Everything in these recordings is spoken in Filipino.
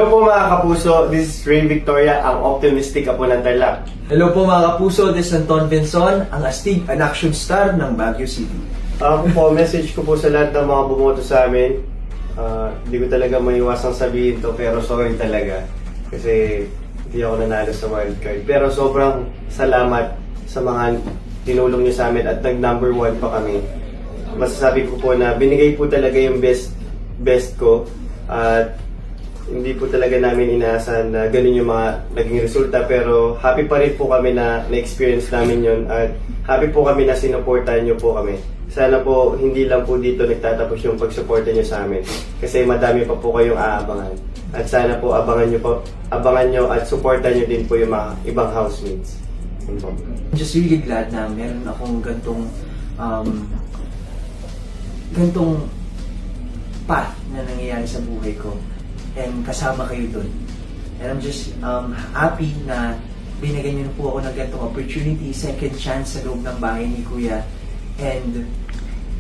Hello po mga kapuso, this is Ray Victoria, ang optimistic apo ng Tarlac. Hello po mga kapuso, this is Anton Vinson, ang astig and action star ng Baguio City. Ako po, message ko po sa lahat ng mga bumoto sa amin. Hindi ko talaga maiwasang sabihin to, pero sorry talaga. Kasi hindi ako nanalo sa wildcard. Pero sobrang salamat sa mga tinulong niyo sa amin at nag-number 1 pa kami. Masasabi ko po na binigay po talaga yung best ko. At hindi po talaga namin inaasahan na ganun yung mga naging resulta, pero happy pa rin po kami na na-experience namin yun at happy po kami na sinuportahan nyo po kami. Sana po hindi lang po dito nagtatapos yung pagsuporta nyo sa amin kasi madami pa po kayong aabangan at sana po abangan nyo at suportahan nyo din po yung mga ibang housemates. Yun po. I'm just really glad na meron akong gantong path na nangyayari sa buhay ko. And kasama kayo dun. And I'm just happy na binigyan niyo po ako ng ganitong opportunity, second chance sa loob ng bahay ni Kuya. And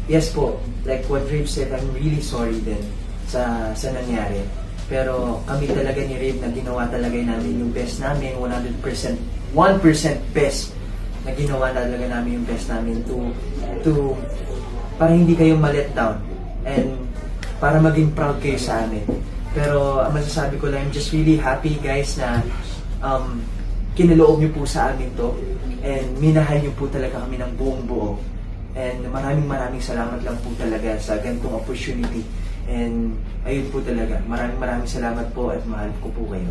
yes po, like what Rave said, I'm really sorry din sa nangyari. Pero kami talaga ni Rave na ginawa talaga namin yung best namin, 100% best na ginawa talaga namin yung best namin to para hindi kayo ma-let down and para maging proud kayo sa amin. Pero ang masasabi ko lang, I'm just really happy guys na kinaloob niyo po sa amin to and minahal niyo po talaga kami ng buong buo. And maraming salamat lang po talaga sa ganitong opportunity. And ayun po talaga, maraming salamat po at mahal ko po kayo.